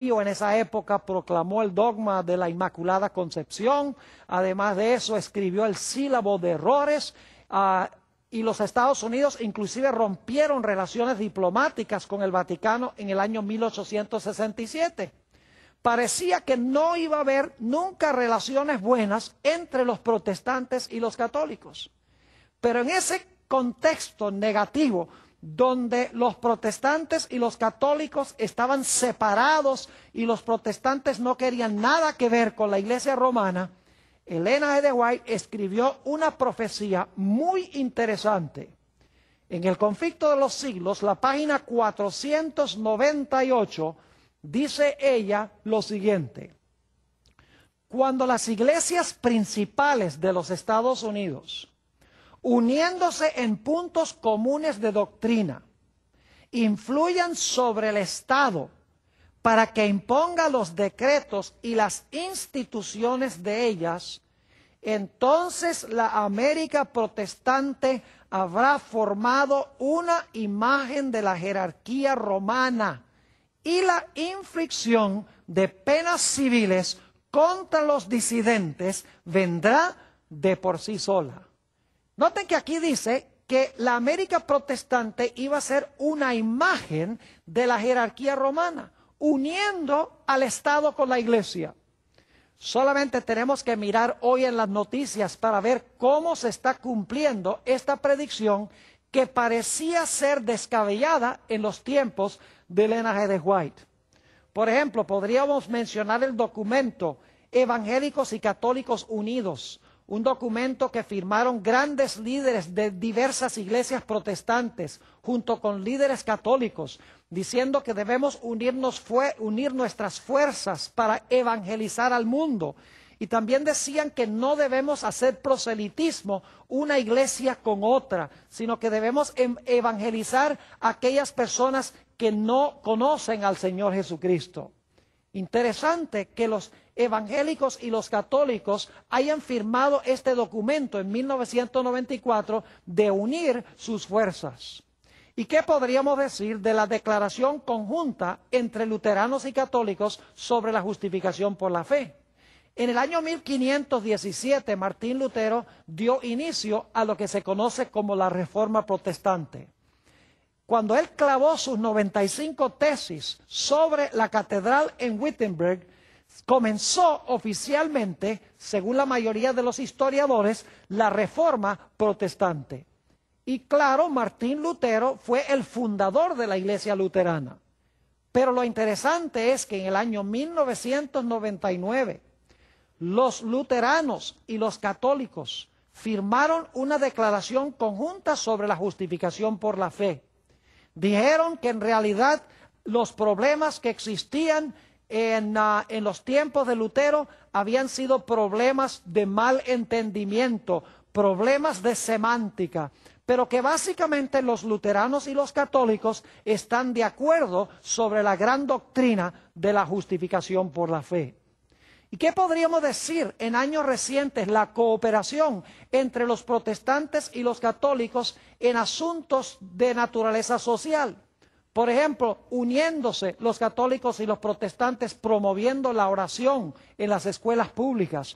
en esa época proclamó el dogma de la Inmaculada Concepción. Además de eso, escribió el sílabo de errores, y los Estados Unidos inclusive rompieron relaciones diplomáticas con el Vaticano en el año 1867. Parecía que no iba a haber nunca relaciones buenas entre los protestantes y los católicos. Pero en ese contexto negativo, donde los protestantes y los católicos estaban separados y los protestantes no querían nada que ver con la Iglesia romana, Ellen G. de White escribió una profecía muy interesante. En el Conflicto de los Siglos, la página 498, dice ella lo siguiente: cuando las iglesias principales de los Estados Unidos, uniéndose en puntos comunes de doctrina, influyan sobre el Estado para que imponga los decretos y las instituciones de ellas, entonces la América protestante habrá formado una imagen de la jerarquía romana, y la inflicción de penas civiles contra los disidentes vendrá de por sí sola. Noten que aquí dice que la América protestante iba a ser una imagen de la jerarquía romana, uniendo al Estado con la Iglesia. Solamente tenemos que mirar hoy en las noticias para ver cómo se está cumpliendo esta predicción que parecía ser descabellada en los tiempos de Ellen G. de White. Por ejemplo, podríamos mencionar el documento Evangélicos y Católicos Unidos, un documento que firmaron grandes líderes de diversas iglesias protestantes junto con líderes católicos, diciendo que debemos unir nuestras fuerzas para evangelizar al mundo. Y también decían que no debemos hacer proselitismo una iglesia con otra, sino que debemos evangelizar a aquellas personas que no conocen al Señor Jesucristo. Interesante que los evangélicos y los católicos hayan firmado este documento en 1994 de unir sus fuerzas. ¿Y qué podríamos decir de la declaración conjunta entre luteranos y católicos sobre la justificación por la fe? En el año 1517, Martín Lutero dio inicio a lo que se conoce como la Reforma Protestante. Cuando él clavó sus 95 tesis sobre la catedral en Wittenberg, comenzó oficialmente, según la mayoría de los historiadores, la Reforma Protestante. Y claro, Martín Lutero fue el fundador de la Iglesia Luterana. Pero lo interesante es que en el año 1999, los luteranos y los católicos firmaron una declaración conjunta sobre la justificación por la fe. Dijeron que en realidad los problemas que existían en los tiempos de Lutero habían sido problemas de mal entendimiento, problemas de semántica, pero que básicamente los luteranos y los católicos están de acuerdo sobre la gran doctrina de la justificación por la fe. ¿Y qué podríamos decir en años recientes? La cooperación entre los protestantes y los católicos en asuntos de naturaleza social. Por ejemplo, uniéndose los católicos y los protestantes, promoviendo la oración en las escuelas públicas,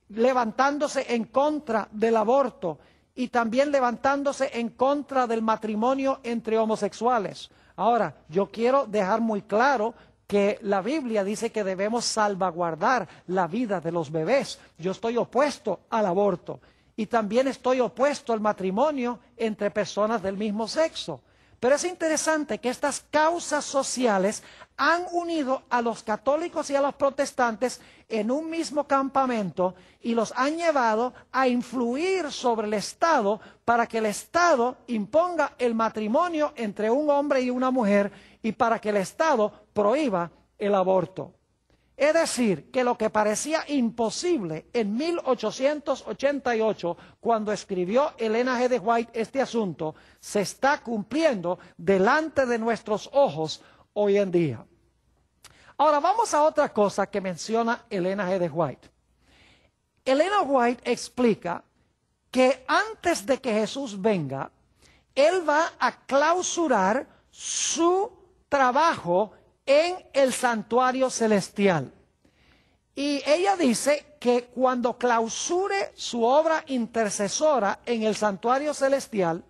levantándose en contra del aborto y también levantándose en contra del matrimonio entre homosexuales. Ahora, yo quiero dejar muy claro que la Biblia dice que debemos salvaguardar la vida de los bebés. Yo estoy opuesto al aborto y también estoy opuesto al matrimonio entre personas del mismo sexo. Pero es interesante que estas causas sociales han unido a los católicos y a los protestantes en un mismo campamento y los han llevado a influir sobre el Estado para que el Estado imponga el matrimonio entre un hombre y una mujer y para que el Estado prohíba el aborto. Es decir, que lo que parecía imposible en 1888, cuando escribió Ellen G. de White este asunto, se está cumpliendo delante de nuestros ojos hoy en día. Ahora vamos a otra cosa que menciona Ellen G. de White. Ellen White explica que antes de que Jesús venga, Él va a clausurar su trabajo en el santuario celestial. Y ella dice que cuando clausure su obra intercesora en el santuario celestial,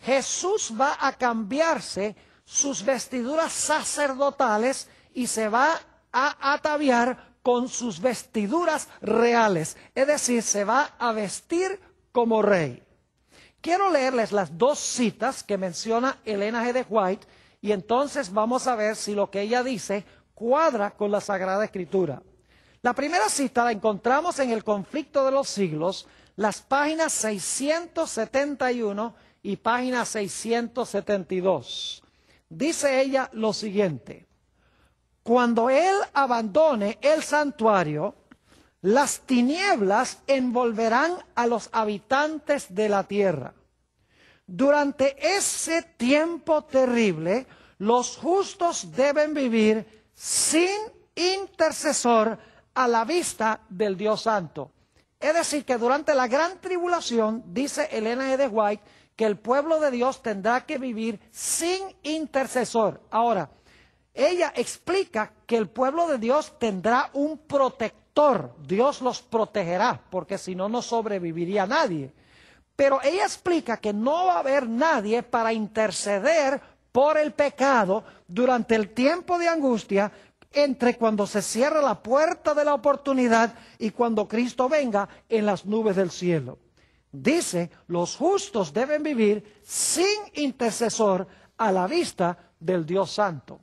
Jesús va a cambiarse sus vestiduras sacerdotales y se va a ataviar con sus vestiduras reales. Es decir, se va a vestir como rey. Quiero leerles las dos citas que menciona Elena G. de White y entonces vamos a ver si lo que ella dice cuadra con la Sagrada Escritura. La primera cita la encontramos en El Conflicto de los Siglos, las páginas 671 y página 672. Dice ella lo siguiente: cuando Él abandone el santuario, las tinieblas envolverán a los habitantes de la tierra. Durante ese tiempo terrible, los justos deben vivir sin intercesor a la vista del Dios Santo. Es decir, que durante la gran tribulación, dice Elena G. de White, que el pueblo de Dios tendrá que vivir sin intercesor. Ahora, ella explica que el pueblo de Dios tendrá un protector. Dios los protegerá, porque si no, no sobreviviría nadie. Pero ella explica que no va a haber nadie para interceder por el pecado durante el tiempo de angustia, entre cuando se cierra la puerta de la oportunidad y cuando Cristo venga en las nubes del cielo. Dice, los justos deben vivir sin intercesor a la vista del Dios Santo.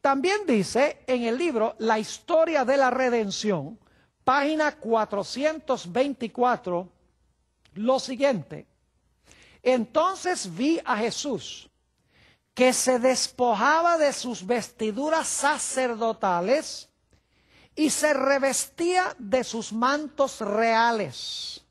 También dice en el libro La Historia de la Redención, página 424, lo siguiente: entonces vi a Jesús, que se despojaba de sus vestiduras sacerdotales y se revestía de sus mantos reales.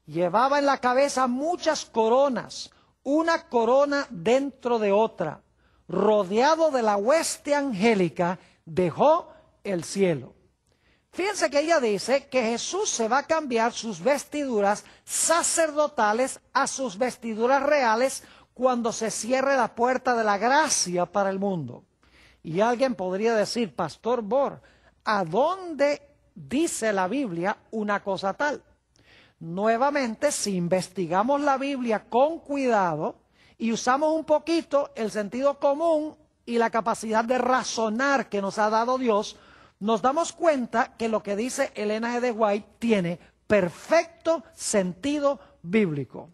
Llevaba en la cabeza muchas coronas, una corona dentro de otra. Rodeado de la hueste angélica, dejó el cielo. Fíjense que ella dice que Jesús se va a cambiar sus vestiduras sacerdotales a sus vestiduras reales cuando se cierre la puerta de la gracia para el mundo. Y alguien podría decir, Pastor Bor, ¿a dónde dice la Biblia una cosa tal? Nuevamente, si investigamos la Biblia con cuidado y usamos un poquito el sentido común y la capacidad de razonar que nos ha dado Dios, nos damos cuenta que lo que dice Elena G. de White tiene perfecto sentido bíblico.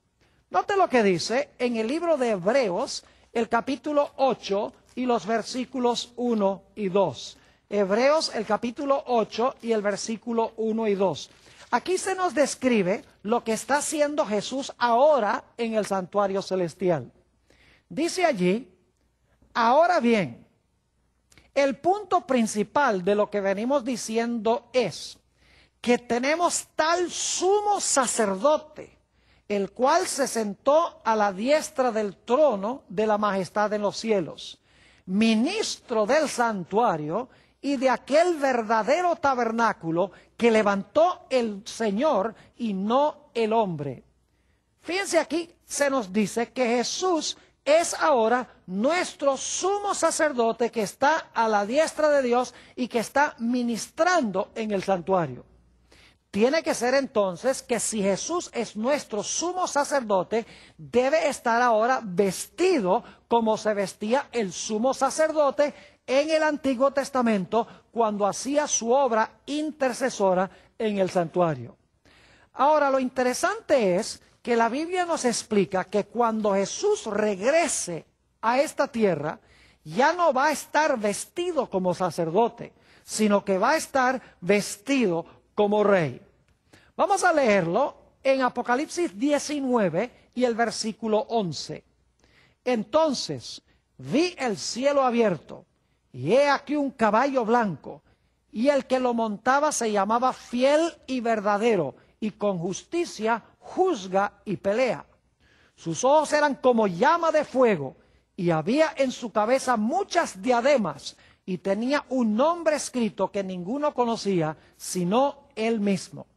Note lo que dice en el libro de Hebreos, el capítulo 8 y los versículos 1 y 2. Hebreos, el capítulo 8 y el versículo 1 y 2. Aquí se nos describe lo que está haciendo Jesús ahora en el santuario celestial. Dice allí, ahora bien, el punto principal de lo que venimos diciendo es que tenemos tal sumo sacerdote, el cual se sentó a la diestra del trono de la majestad en los cielos, ministro del santuario y de aquel verdadero tabernáculo que levantó el Señor y no el hombre. Fíjense, aquí se nos dice que Jesús es ahora nuestro sumo sacerdote que está a la diestra de Dios y que está ministrando en el santuario. Tiene que ser entonces que si Jesús es nuestro sumo sacerdote, debe estar ahora vestido como se vestía el sumo sacerdote en el Antiguo Testamento cuando hacía su obra intercesora en el santuario. Ahora, lo interesante es que la Biblia nos explica que cuando Jesús regrese a esta tierra, ya no va a estar vestido como sacerdote, sino que va a estar vestido como rey. Vamos a leerlo en Apocalipsis 19 y el versículo 11. Entonces vi el cielo abierto, y he aquí un caballo blanco, y el que lo montaba se llamaba Fiel y Verdadero, y con justicia juzga y pelea. Sus ojos eran como llama de fuego, y había en su cabeza muchas diademas, y tenía un nombre escrito que ninguno conocía, sino él mismo.